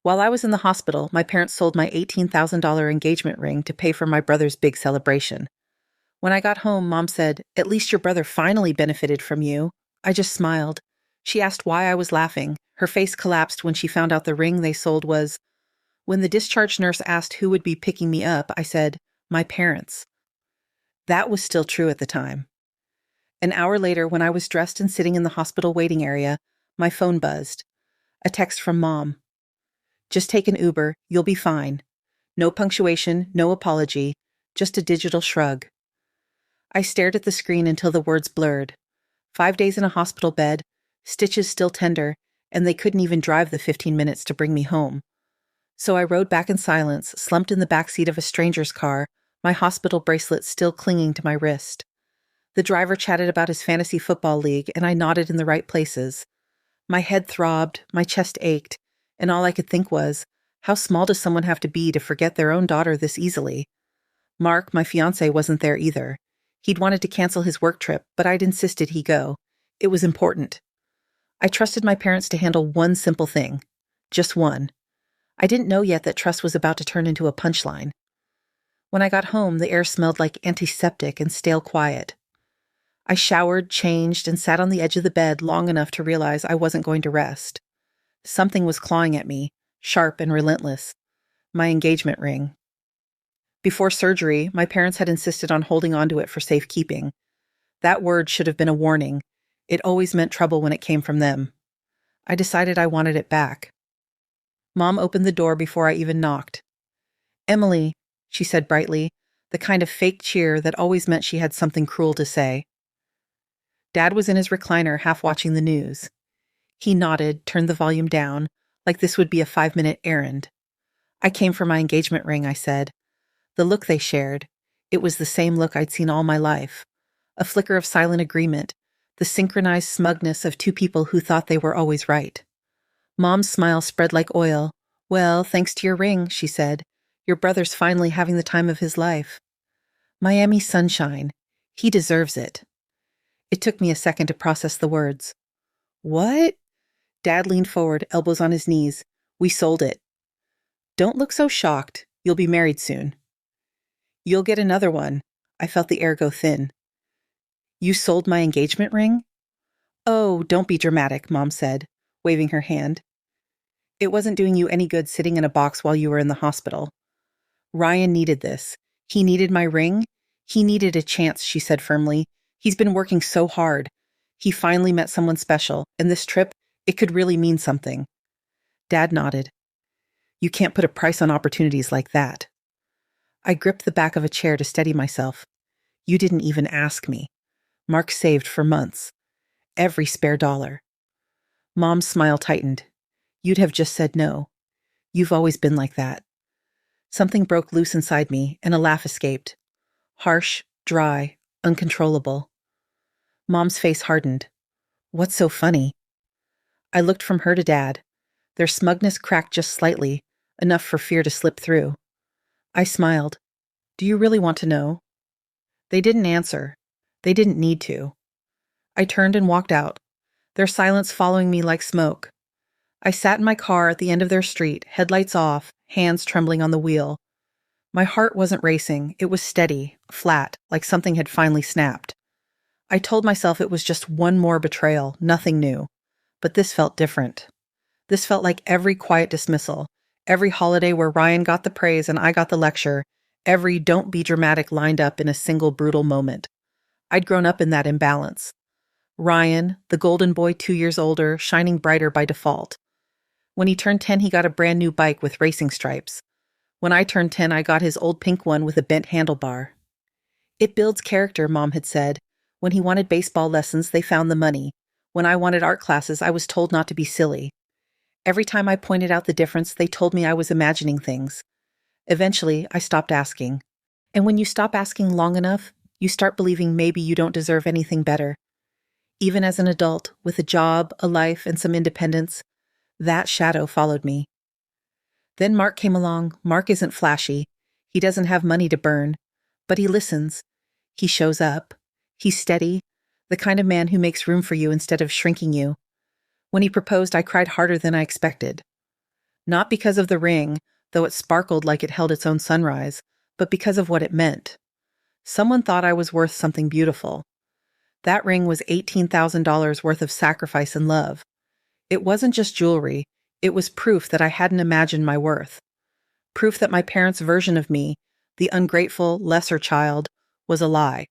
While I was in the hospital, my parents sold my $18,000 engagement ring to pay for my brother's big celebration. When I got home, Mom said, "At least your brother finally benefited from you." I just smiled. She asked why I was laughing. Her face collapsed when she found out the ring they sold was. When the discharge nurse asked who would be picking me up, I said, "My parents." That was still true at the time. An hour later, when I was dressed and sitting in the hospital waiting area, my phone buzzed. A text from Mom. "Just take an Uber. You'll be fine. No punctuation, no apology, just a digital shrug." I stared at the screen until the words blurred. 5 days in a hospital bed, stitches still tender, and they couldn't even drive the 15 minutes to bring me home. So I rode back in silence, slumped in the backseat of a stranger's car, my hospital bracelet still clinging to my wrist. The driver chatted about his fantasy football league, and I nodded in the right places. My head throbbed, my chest ached, and all I could think was, how small does someone have to be to forget their own daughter this easily? Mark, my fiancé, wasn't there either. He'd wanted to cancel his work trip, but I'd insisted he go. It was important. I trusted my parents to handle one simple thing. Just one. I didn't know yet that trust was about to turn into a punchline. When I got home, the air smelled like antiseptic and stale quiet. I showered, changed, and sat on the edge of the bed long enough to realize I wasn't going to rest. Something was clawing at me, sharp and relentless. My engagement ring. Before surgery, my parents had insisted on holding onto it for safekeeping. That word should have been a warning. It always meant trouble when it came from them. I decided I wanted it back. Mom opened the door before I even knocked. "Emily," she said brightly, the kind of fake cheer that always meant she had something cruel to say. Dad was in his recliner, half watching the news. He nodded, turned the volume down, like this would be a 5-minute errand. "I came for my engagement ring," I said. The look they shared, it was the same look I'd seen all my life. A flicker of silent agreement, the synchronized smugness of two people who thought they were always right. Mom's smile spread like oil. "Well, thanks to your ring," she said. "Your brother's finally having the time of his life." Miami sunshine. He deserves it. It took me a second to process the words. "What?" Dad leaned forward, elbows on his knees. "We sold it." "Don't look so shocked. You'll be married soon." "You'll get another one." I felt the air go thin. "You sold my engagement ring?" "Oh, don't be dramatic," Mom said, waving her hand. "It wasn't doing you any good sitting in a box while you were in the hospital. Ryan needed this. He needed my ring. He needed a chance," she said firmly. "He's been working so hard. He finally met someone special, and this trip, it could really mean something." Dad nodded. "You can't put a price on opportunities like that." I gripped the back of a chair to steady myself. "You didn't even ask me." Mark saved for months. Every spare dollar. Mom's smile tightened. "You'd have just said no. You've always been like that." Something broke loose inside me, and a laugh escaped. Harsh, dry, uncontrollable. Mom's face hardened. "What's so funny?" I looked from her to Dad. Their smugness cracked just slightly, enough for fear to slip through. I smiled. "Do you really want to know?" They didn't answer. They didn't need to. I turned and walked out, their silence following me like smoke. I sat in my car at the end of their street, headlights off, hands trembling on the wheel. My heart wasn't racing. It was steady, flat, like something had finally snapped. I told myself it was just one more betrayal, nothing new. But this felt different. This felt like every quiet dismissal, every holiday where Ryan got the praise and I got the lecture, every "don't be dramatic" lined up in a single brutal moment. I'd grown up in that imbalance. Ryan, the golden boy 2 years older, shining brighter by default. When he turned 10, he got a brand new bike with racing stripes. When I turned 10, I got his old pink one with a bent handlebar. "It builds character," Mom had said. When he wanted baseball lessons, they found the money. When I wanted art classes, I was told not to be silly. Every time I pointed out the difference, they told me I was imagining things. Eventually, I stopped asking. And when you stop asking long enough, you start believing maybe you don't deserve anything better. Even as an adult, with a job, a life, and some independence, that shadow followed me. Then Mark came along. Mark isn't flashy. He doesn't have money to burn. But he listens. He shows up. He's steady, the kind of man who makes room for you instead of shrinking you. When he proposed, I cried harder than I expected. Not because of the ring, though it sparkled like it held its own sunrise, but because of what it meant. Someone thought I was worth something beautiful. That ring was $18,000 worth of sacrifice and love. It wasn't just jewelry, it was proof that I hadn't imagined my worth. Proof that my parents' version of me, the ungrateful, lesser child, was a lie.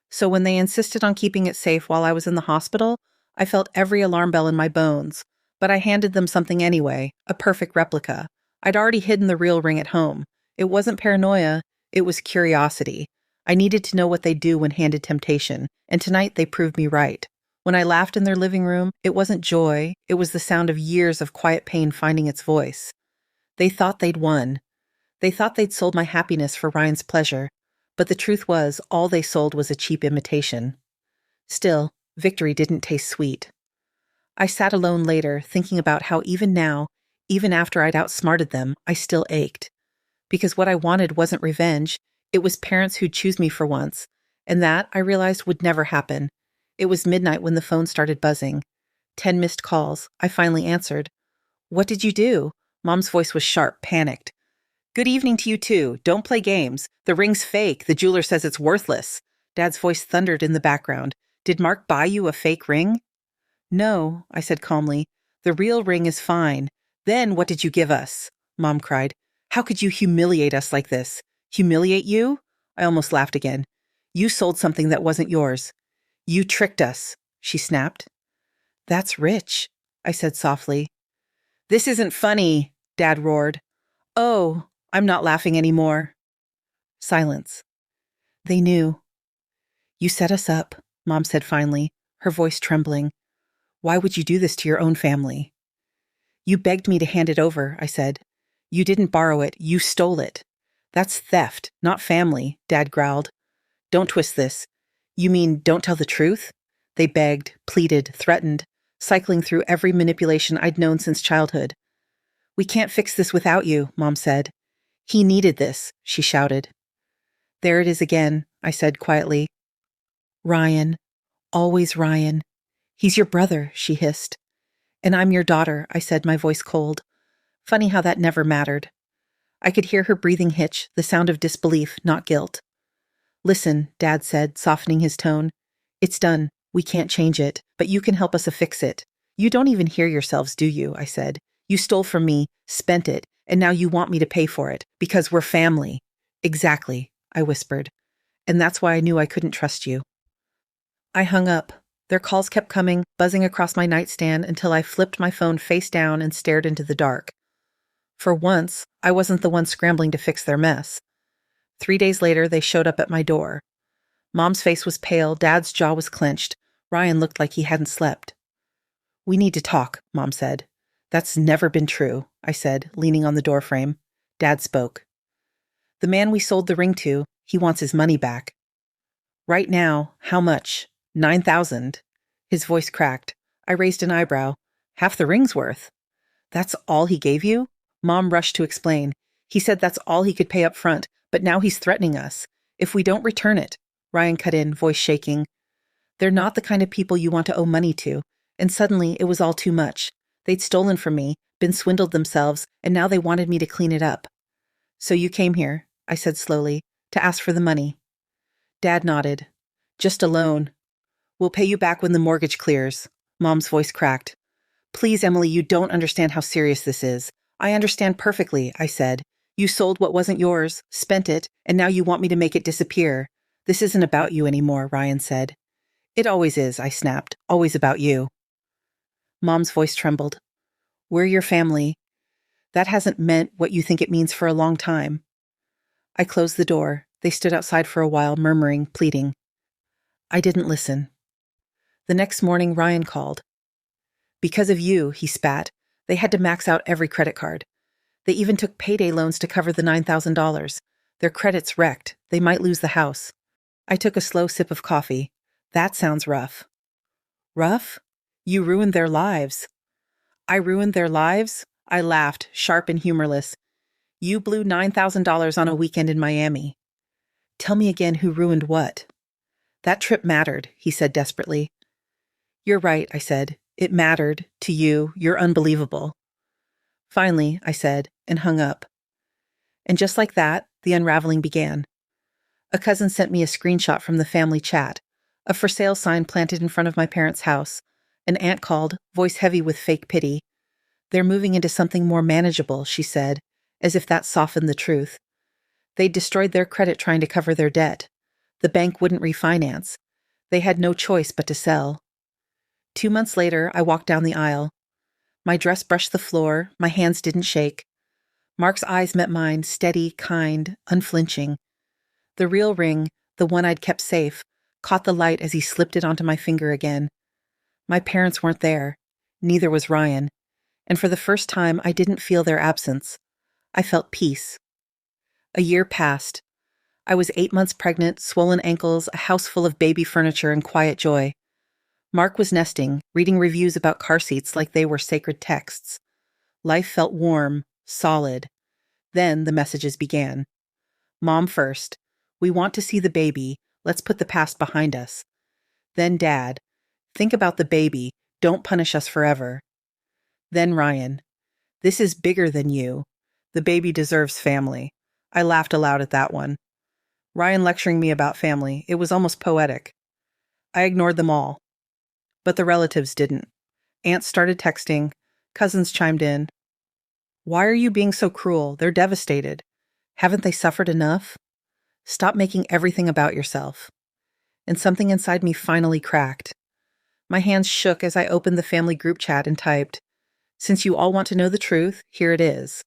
So when they insisted on keeping it safe while I was in the hospital, I felt every alarm bell in my bones. But I handed them something anyway, a perfect replica. I'd already hidden the real ring at home. It wasn't paranoia, it was curiosity. I needed to know what they'd do when handed temptation, and tonight they proved me right. When I laughed in their living room, it wasn't joy, it was the sound of years of quiet pain finding its voice. They thought they'd won. They thought they'd sold my happiness for Ryan's pleasure, but the truth was all they sold was a cheap imitation. Still, victory didn't taste sweet. I sat alone later, thinking about how even now, even after I'd outsmarted them, I still ached. Because what I wanted wasn't revenge, it was parents who'd choose me for once, and that, I realized, would never happen. It was midnight when the phone started buzzing. 10 missed calls. I finally answered. "What did you do?" Mom's voice was sharp, panicked. "Good evening to you too. Don't play games. The ring's fake. The jeweler says it's worthless." Dad's voice thundered in the background. "Did Mark buy you a fake ring?" "No," I said calmly. "The real ring is fine." "Then what did you give us?" Mom cried. "How could you humiliate us like this?" "Humiliate you?" I almost laughed again. "You sold something that wasn't yours. You tricked us," she snapped. "That's rich," I said softly. "This isn't funny," Dad roared. "Oh, I'm not laughing anymore." Silence. They knew. "You set us up," Mom said finally, her voice trembling. "Why would you do this to your own family?" "You begged me to hand it over," I said. "You didn't borrow it, you stole it." "That's theft, not family," Dad growled. "Don't twist this. You mean don't tell the truth?" They begged, pleaded, threatened, cycling through every manipulation I'd known since childhood. "We can't fix this without you," Mom said. "He needed this," she shouted. "There it is again," I said quietly. "Ryan. Always Ryan. He's your brother," she hissed. "And I'm your daughter," I said, my voice cold. Funny how that never mattered. I could hear her breathing hitch, the sound of disbelief, not guilt. "Listen," Dad said, softening his tone. "It's done. We can't change it, but you can help us fix it." "You don't even hear yourselves, do you?" I said. "You stole from me, spent it, and now you want me to pay for it, because we're family." "Exactly," I whispered. "And that's why I knew I couldn't trust you." I hung up. Their calls kept coming, buzzing across my nightstand until I flipped my phone face down and stared into the dark. For once, I wasn't the one scrambling to fix their mess. 3 days later, they showed up at my door. Mom's face was pale, Dad's jaw was clenched. Ryan looked like he hadn't slept. "We need to talk," Mom said. "That's never been true," I said, leaning on the doorframe. Dad spoke. "The man we sold the ring to, he wants his money back." "Right now, how much?" $9,000. His voice cracked. I raised an eyebrow. "Half the ring's worth." "That's all he gave you?" Mom rushed to explain. "He said that's all he could pay up front, but now he's threatening us. If we don't return it." Ryan cut in, voice shaking. "They're not the kind of people you want to owe money to." And suddenly, it was all too much. They'd stolen from me, been swindled themselves, and now they wanted me to clean it up. "So you came here," I said slowly, "to ask for the money." Dad nodded. "Just a loan. We'll pay you back when the mortgage clears." Mom's voice cracked. "Please, Emily, you don't understand how serious this is." "I understand perfectly," I said. "You sold what wasn't yours, spent it, and now you want me to make it disappear." "This isn't about you anymore," Ryan said. "It always is," I snapped. "Always about you." Mom's voice trembled. "We're your family. That hasn't meant what you think it means for a long time." I closed the door. They stood outside for a while, murmuring, pleading. I didn't listen. The next morning, Ryan called. "Because of you," he spat. "They had to max out every credit card. They even took payday loans to cover the $9,000. Their credit's wrecked. They might lose the house." I took a slow sip of coffee. "That sounds rough." "Rough? You ruined their lives." "I ruined their lives?" I laughed, sharp and humorless. "You blew $9,000 on a weekend in Miami." "Tell me again who ruined what?" "That trip mattered," he said desperately. "You're right," I said. "It mattered. To you. You're unbelievable." Finally, I said, and hung up. And just like that, the unraveling began. A cousin sent me a screenshot from the family chat, a for sale sign planted in front of my parents' house. An aunt called, voice heavy with fake pity. They're moving into something more manageable, she said, as if that softened the truth. They'd destroyed their credit trying to cover their debt. The bank wouldn't refinance. They had no choice but to sell. 2 months later, I walked down the aisle. My dress brushed the floor, my hands didn't shake. Mark's eyes met mine, steady, kind, unflinching. The real ring, the one I'd kept safe, caught the light as he slipped it onto my finger again. My parents weren't there. Neither was Ryan. And for the first time, I didn't feel their absence. I felt peace. A year passed. I was 8 months pregnant, swollen ankles, a house full of baby furniture and quiet joy. Mark was nesting, reading reviews about car seats like they were sacred texts. Life felt warm, solid. Then the messages began. Mom first. We want to see the baby. Let's put the past behind us. Then Dad. Think about the baby. Don't punish us forever. Then Ryan. This is bigger than you. The baby deserves family. I laughed aloud at that one. Ryan lecturing me about family. It was almost poetic. I ignored them all. But the relatives didn't. Aunts started texting. Cousins chimed in. Why are you being so cruel? They're devastated. Haven't they suffered enough? Stop making everything about yourself. And something inside me finally cracked. My hands shook as I opened the family group chat and typed, Since you all want to know the truth, here it is.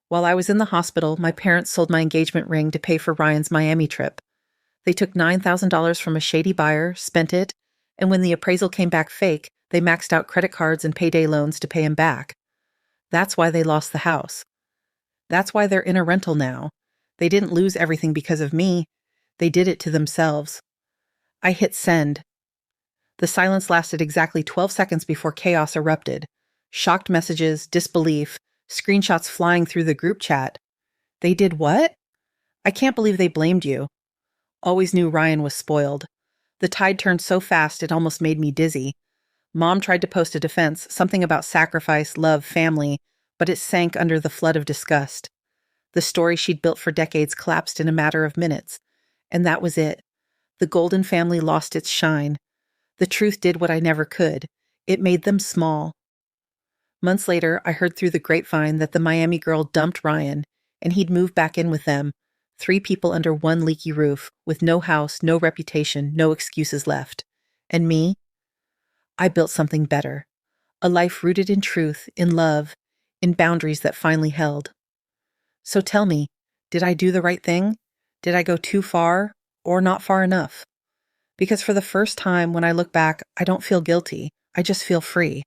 While I was in the hospital, my parents sold my engagement ring to pay for Ryan's Miami trip. They took $9,000 from a shady buyer, spent it, and when the appraisal came back fake, they maxed out credit cards and payday loans to pay him back. That's why they lost the house. That's why they're in a rental now. They didn't lose everything because of me. They did it to themselves. I hit send. The silence lasted exactly 12 seconds before chaos erupted. Shocked messages, disbelief, screenshots flying through the group chat. They did what? I can't believe they blamed you. Always knew Ryan was spoiled. The tide turned so fast it almost made me dizzy. Mom tried to post a defense, something about sacrifice, love, family, but it sank under the flood of disgust. The story she'd built for decades collapsed in a matter of minutes. And that was it. The Golden family lost its shine. The truth did what I never could. It made them small. Months later, I heard through the grapevine that the Miami girl dumped Ryan, and he'd moved back in with them, 3 people under one leaky roof, with no house, no reputation, no excuses left. And me? I built something better. A life rooted in truth, in love, in boundaries that finally held. So tell me, did I do the right thing? Did I go too far, or not far enough? Because for the first time when I look back, I don't feel guilty. I just feel free.